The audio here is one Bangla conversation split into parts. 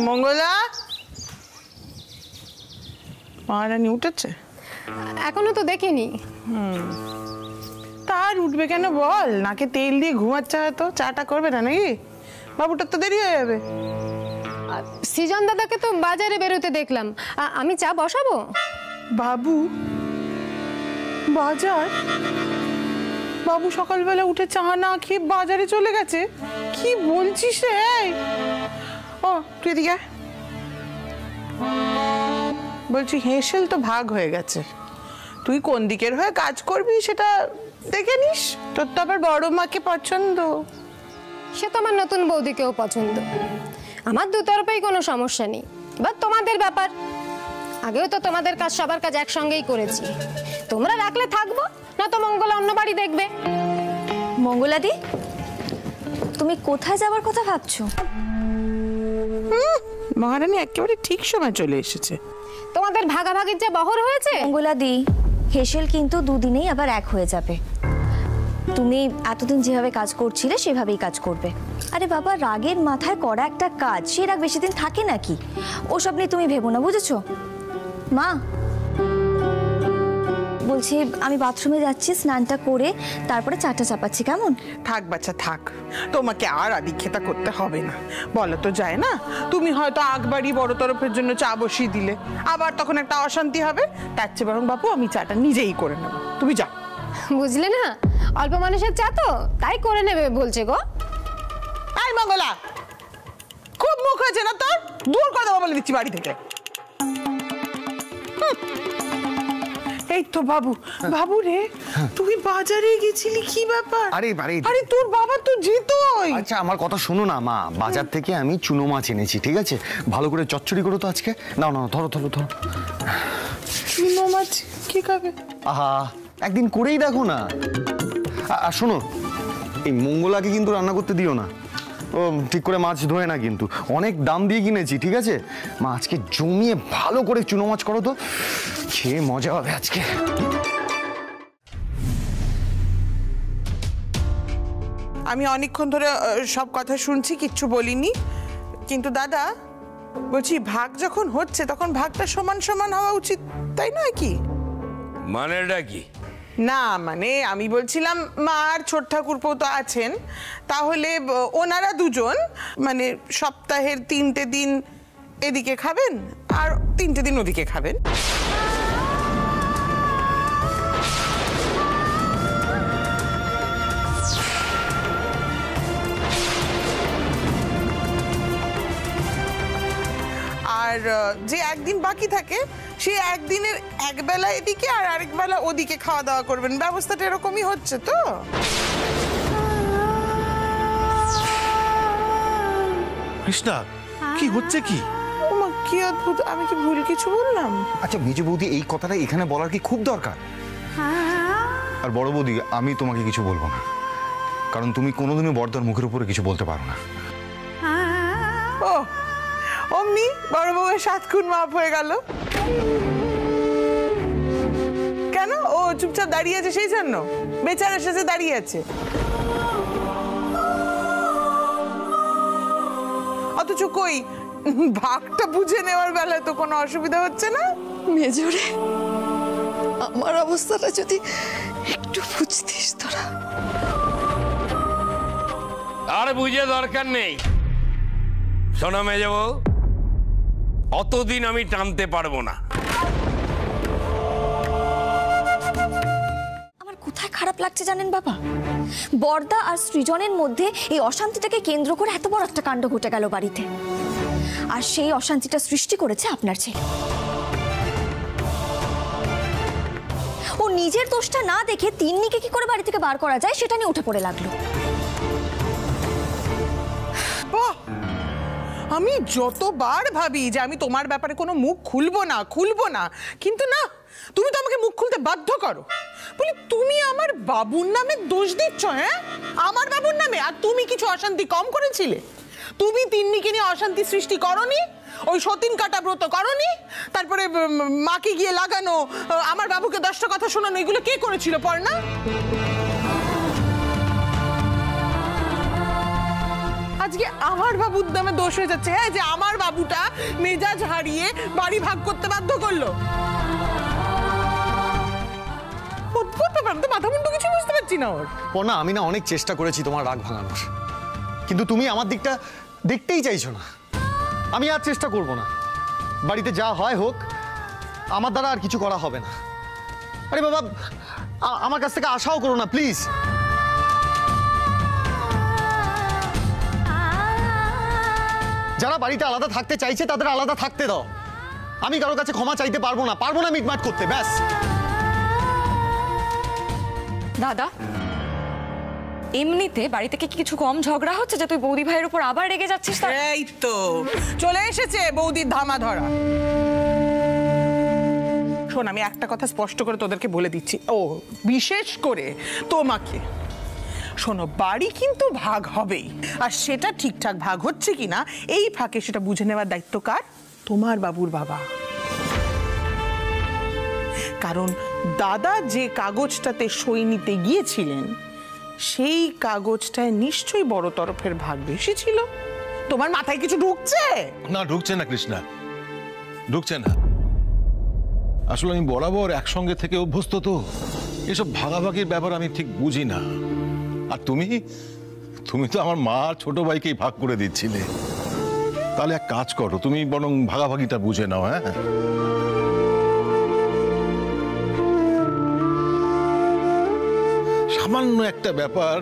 মঙ্গলা, মহারানী উঠেছে? এখনো তো দেখিনি। তার উঠবে কেন বল? নাকে তেল দিয়ে ঘুমাচ্ছে হয়তো। চাটা করবে না নাকি? বাবুটার তো দেরি হয়ে যাবে। সৃজন দাদাকে তো বাজারে বেরোতে দেখলাম, আমি চা বসাবো। বাবু বাজার? বাবু সকালবেলা উঠে চা না খেয়ে বাজারে চলে গেছে? কি বলছিস রে? ও তুই এদিকে আয়। বলছি হেসেল তো ভাগ হয়ে গেছে, তুই কোন দিকের হয়ে কাজ করবি সেটা দেখে নিস। তোর তো আবার বড় মাকে পছন্দ। সে তো আমার নতুন বৌদিকেও পছন্দ, আমার দুতরফেই কোনো সমস্যা নেই। এবার তোমাদের ব্যাপার। আগেও তো তোমাদের কাজ সবার কাজ একসঙ্গেই করেছি, তোমরা রাখলে থাকবো, না তো মঙ্গলা অন্য বাড়ি দেখবে। মঙ্গলাদি, তুমি কোথায় যাবার কথা ভাবছো? মহারানী একেবারে ঠিক সময় চলে এসেছে। তোমাদের ভাগাভাগির যে বহর হয়েছে। মঙ্গলাদি, হেসেল কিন্তু দুদিনেই আবার এক হয়ে যাবে। তুমি এতদিন যেভাবে কাজ করছিলে সেভাবেই কাজ করবে। আরে বাবা, রাগের মাথায় করা একটা কাজ, সে রাগ বেশি দিন থাকে নাকি? ওসব নিয়ে তুমি ভেবো না, বুঝেছো? মা বলছি, আমি বাথরুমে যাচ্ছি, স্নানটা করে তারপরে চাটা চাপাচ্ছি, কেমন? থাক বাচ্চা থাক, তোমাকে আর আদিক্ষেতা করতে হবে না। বলো তো যায় না, তুমি হয়তো আগবাড়ি বড় তরফের জন্য চা বসিয়ে দিলে, আবার তখন একটা অশান্তি হবে। তার চেয়ে বরং বাবু আমি চাটা নিজেই করে নেব, তুমি যাও। বুঝলে না, অল্প মানুষের চা তো, তাই করে নেবে বলছে গো। আই মঙ্গলা, খুব মুখ হয়েছে না তোর? দূর করে দেবো বলে দিচ্ছি বাড়ি থেকে। এই তো বাবু। বাবু রে, তুই বাজারে গেছিলি, কি ব্যাপার? আরে তোর বাবা তো যেতই। আচ্ছা আমার কথা শোনো না মা, বাজার থেকে আমি চুনো মাছ এনেছি, ঠিক আছে? ভালো করে চচ্চড়ি করো তো আজকে। না না ধরো ধরো ধরো। চুনো মাছ কি খাবে? আহা, একদিন করেই দেখো না। আর শোনো, এই মঙ্গলাকে কিন্তু রান্না করতে দিও না, ও ঠিক করে মাছ ধোয় না কিন্তু। অনেক দাম দিয়ে কিনেছি, ঠিক আছে? মা আজকে জমিয়ে ভালো করে চুনো মাছ করো তো, খেয়ে মজা হবে আজকে। আমি অনেকক্ষণ ধরে সব কথা শুনছি, কিচ্ছু বলিনি। কিন্তু দাদা বলছি, ভাগ যখন হচ্ছে তখন ভাগটা সমান সমান হওয়া উচিত, তাই নয় কি? মানেটা কি? না মানে আমি বলছিলাম, মা আর ছোট ঠাকুরপো তো আছেন, তাহলে ওনারা দুজন মানে সপ্তাহের 3টে দিন এদিকে খাবেন আর 3টে দিন ওদিকে খাবেন। আর যে একদিন বাকি থাকে সে একদিনের একবেলা এদিকে আর আরেক বেলা ওদিকে খাওয়া দাওয়া করবেন। ব্যবস্থাটা এরকমই হচ্ছে তো? কৃষ্ণা, কি হচ্ছে কি? ওমা কি অদ্ভুত, আমি কি ভুল কিছু বললাম? আচ্ছা মেজো বৌদি, এই কথাটা এখানে বলার কি খুব দরকার? আর বড় বৌদি, আমি তোমাকে কিছু বলবো না, কারণ তুমি কোনোদিনও বড়দার মুখের উপরে কিছু বলতে পারো না। ও অমনি বড় বউয়ের 7 খুন মাপ হয়ে গেল কেন? ও চুপচাপ দাঁড়িয়ে আছে সেই জন্য? বেচারা শেষে দাঁড়িয়ে আছে, অথচ কই ভাগটা বুঝে নেওয়ার বেলায় তো কোনো অসুবিধা হচ্ছে না। মেজরে, আমার অবস্থাটা যদি একটু বুঝতিস তোরা। আর বুঝে দরকার নেই। শোনো মেজো বউ, অতদিন আমি টানতে পারবো না। আমার কোথায় খারাপ লাগছে জানেন বাবা? বর্দা আর সৃজনের মধ্যে এই অশান্তিটাকে কেন্দ্র করে এত বড় একটা কাণ্ড ঘটে গেল বাড়িতে, আর সেই অশান্তিটা সৃষ্টি করেছে আপনার ছেলে। ও নিজের দোষটা না দেখে তিন্নিকে কি করে বাড়ি থেকে বার করা যায় সেটা নিয়ে উঠে পড়ে লাগলো। আমি যতবার ভাবি যে আমি তোমার ব্যাপারে কোনো মুখ খুলবো না, কিন্তু না, তুমি তো আমাকে মুখ খুলতে বাধ্য করো। বলি তুমি আমার বাবুর নামে দোষ দিচ্ছ? হ্যাঁ, আমার বাবুর নামে? আর তুমি কিছু অশান্তি কম করেছিলে? তুমি তিন্নিকে নিয়ে অশান্তি সৃষ্টি করনি, ওই সতীন কাটা ব্রত করনি, তারপরে মাকে গিয়ে লাগানো, আমার বাবুকে 10টা কথা শোনানো, এগুলো কে করেছিল পর্ণা? আজকে আমার বাবুর নামে দোষ হয়ে যাচ্ছে, হ্যাঁ, যে আমার বাবুটা মেজাজ হারিয়ে বাড়ি ভাগ করতে বাধ্য করলো। অদ্ভুত ব্যাপার, তো মাথা মুন্ডু কিছু বুঝতে পারছি না ওর। পর্ণা, আমি না অনেক চেষ্টা করেছি তোমার রাগ ভাঙানোর, কিন্তু তুমি আমার দিকটা দেখতেই চাইছো না। আমি আর চেষ্টা করব না, বাড়িতে যা হয় হোক, আমার দ্বারা আর কিছু করা হবে না। আরে বাবা, আমার কাছ থেকে আশাও করো না প্লিজ। যারা বাড়িতে আলাদা থাকতে চাইছে তাদের আলাদা থাকতে দাও। আমি কারো কাছে ক্ষমা চাইতে পারবো না মিটমাট করতে, ব্যাস। দাদা, এমনিতে বাড়ি থেকে কিছু কম ঝগড়া হচ্ছে যে তুই বৌদি ভাইয়ের উপর আবার রেগে যাচ্ছিস? এই তো চলে এসেছে বৌদির ধামা ধরা। শোন, আমি একটা কথা স্পষ্ট করে তোদেরকে বলে দিচ্ছি, ও বিশেষ করে তোমাকে। শোনো, বাড়ি কিন্তু ভাগ হবেই, আর সেটা ঠিকঠাক ভাগ হচ্ছে কিনা এই ফাঁকে সেটা বুঝে নেওয়ার দায়িত্ব কার? তোমার বাবুর বাবা। কারণ দাদা যে কাগজটাতে সই নিতে গিয়েছিলেন সেই কাগজটায় নিশ্চয়ই বড় তরফের ভাগ বেশি ছিল। তোমার মাথায় কিছু ঢুকছে? না, ঢুকছে না কৃষ্ণা, ঢুকছে না। আসলে আমি বরাবর একসঙ্গে থেকে অভ্যস্ত, তো এসব ভাগাভাগির ব্যাপার আমি ঠিক বুঝি না। আর তুমি তো আমার মা আর ছোট ভাইকেই ভাগ করে দিচ্ছিলে। তাহলে এক কাজ করো, তুমি বরং ভাগাভাগিটা বুঝে নাও। হ্যাঁ, সামান্য একটা ব্যাপার,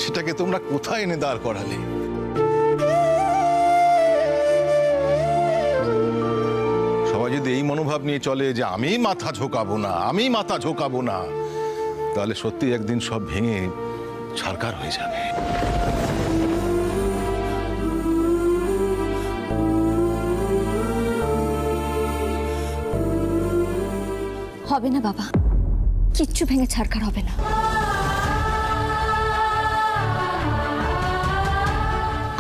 সেটাকে তোমরা কোথায় এনে দাঁড় করালে? সবাই যদি এই মনোভাব নিয়ে চলে যে আমি মাথা ঝোঁকাবো না, তাহলে সত্যি একদিন সব ভেঙে ছারখার হয়ে যাবে। হবে না বাবা, কিচ্ছু ভেঙে ছারখার হবে না।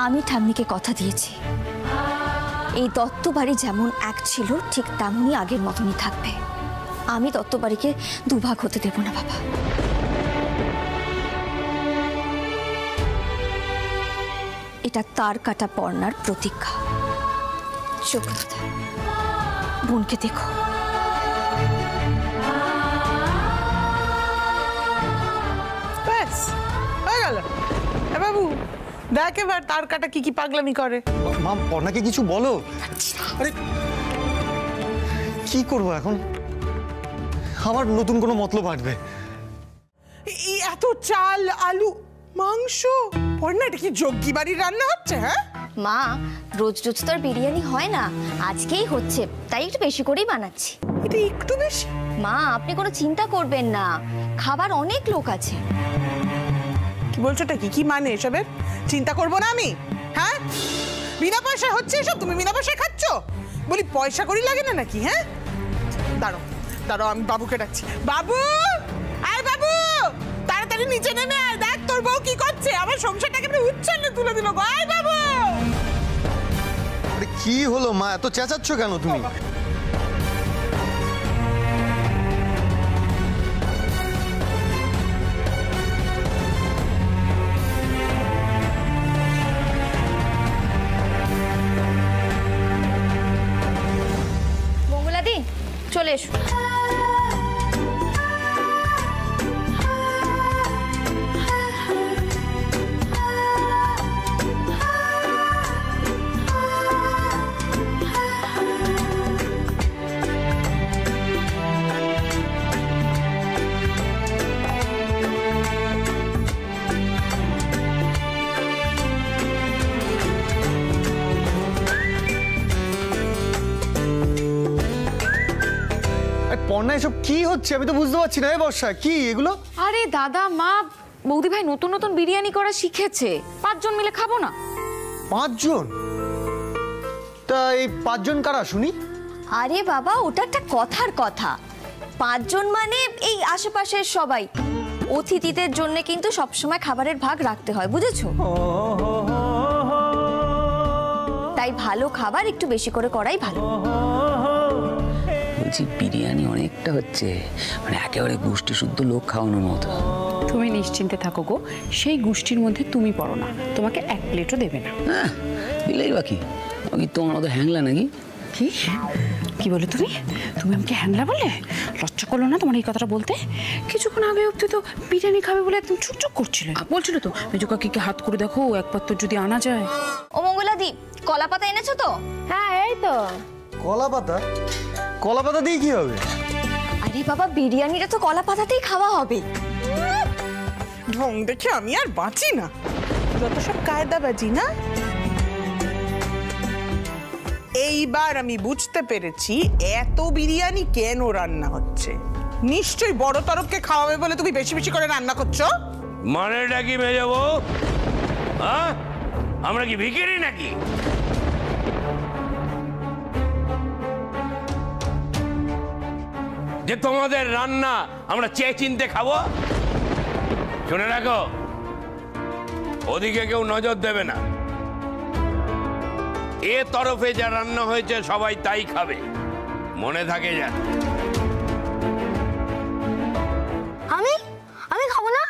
আমি ঠাম্মিকে কথা দিয়েছি, এই দত্ত বাড়ি যেমন এক ছিল ঠিক তেমনই আগের মতনই থাকবে। আমি দত্ত বাড়িকে দুভাগ হতে দেব না বাবা। এটা তার কাটা পর্ণার প্রতিজ্ঞা। সুব্রতা, বোনকে দেখো। ব্যাস হয়ে গেল। বাবু দেখ এবার তার কাটা কি কি পাগলামি করে। মা, পর্ণাকে কিছু বলো। আরে কি করবো এখন? আমার নতুন কোনো মতলব আসবে। এই এত চাল, আলু, মাংস, পর্ণা এটা কি জগ্গি বাড়ির রান্না হচ্ছে? হ্যাঁ মা, রোজ রোজ তো আর বিরিয়ানি হয় না, আজকেই হচ্ছে, তাই একটু বেশি করেই বানাচ্ছি। এটা একটু বেশি। মা, আপনি কোনো চিন্তা করবেন না, খাবার অনেক লোক আছে। কি বলছো? কি মানে এসবের? চিন্তা করবো না আমি? হ্যাঁ, বিনা পয়সা হচ্ছে এসব, তুমি বিনা পয়সায় খাচ্ছ? বলি পয়সা করি লাগে না নাকি? হ্যাঁ, দাঁড়ো দাঁড়ো, আমি বাবুকে ডাকছি। বাবু, আয় বাবু, তাড়াতাড়ি নিচে নেমে আয়, দেখ তোর বউ কি করছে, আমার সংসারটাকে উচ্ছন্নে তুলে দিল গো। আয় বাবু। আরে কি হলো মা, এত চেঁচাচ্ছ কেন তুমি? মঙ্গলাদি, চলে এসো। পর্ণা, এসব কি হচ্ছে আমি তো বুঝতে পারছি না। বর্ষা, কি এগুলো? আরে দাদা, মা বৌদি ভাই নতুন নতুন বিরিয়ানি করা শিখেছে, 5 জন মিলে খাবো না? 5 জন? তা এই 5 জন কারা শুনি? আরে বাবা, ওটা একটা কথার কথা। 5 জন মানে এই আশেপাশের সবাই। অতিথিদের জন্য কিন্তু সবসময় খাবারের ভাগ রাখতে হয়, বুঝেছো? তাই ভালো খাবার একটু বেশি করে করাই ভালো। বলছি, বিরিয়ানি অনেকটা হচ্ছে, মানে একেবারে গোষ্ঠী শুদ্ধ লোক খাওয়ানোর মতো। তুমি নিশ্চিন্তে থাকো গো, সেই গোষ্ঠীর মধ্যে তুমি পড়ো না, তোমাকে এক প্লেটও দেবে না। হ্যাঁ দিলেই বাকি, আমি তোমার মতো হ্যাংলা নাকি? কি কি বলে তুমি? তুমি আমাকে হ্যাংলা বলে? লজ্জা করলো না তোমার এই কথাটা বলতে? কিছুক্ষণ আগে অব্দি তো বিরিয়ানি খাবে বলে একদম চুপচুপ করছিলে। বলছিল তো মেজো কাকিকে হাত করে দেখো, একবার তো যদি আনা যায়। ও মঙ্গলাদি, কলা পাতা এনেছো তো? হ্যাঁ এই তো। কলা পাতা? কলা পাতা দিয়ে কি হবে? আরে বাবা, বিরিয়ানিটা তো কলা পাতাতেই খাওয়া হবে। ঢং দেখে আমি আর বাঁচি না, যত সব কায়দাবাজি না। এইবার আমি বুঝতে পেরেছি এত বিরিয়ানি কেন রান্না হচ্ছে। নিশ্চয়ই বড় তরফকে খাওয়াবে বলে তুমি বেশি বেশি করে রান্না করছো। মানেটা কি মেয়ে যাবো? হ্যাঁ, আমরা কি ভিখারি নাকি? যে তোমাদের রান্না আমরা চেয়ে চিনতে খাবো? শুনে রাখো, ওদিকে কেউ নজর দেবে না। এ তরফে যা রান্না হয়েছে সবাই তাই খাবে, মনে থাকে যেন। আমি খাবো না।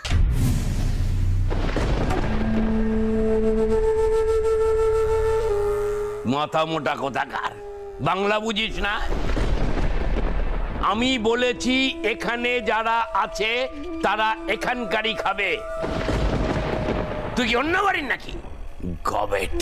মাথা মোটা কোথাকার, বাংলা বুঝিস না? আমি বলেছি এখানে যারা আছে তারা এখানকারই খাবে। তুই কি অন্য বাড়ির নাকি? গবেট।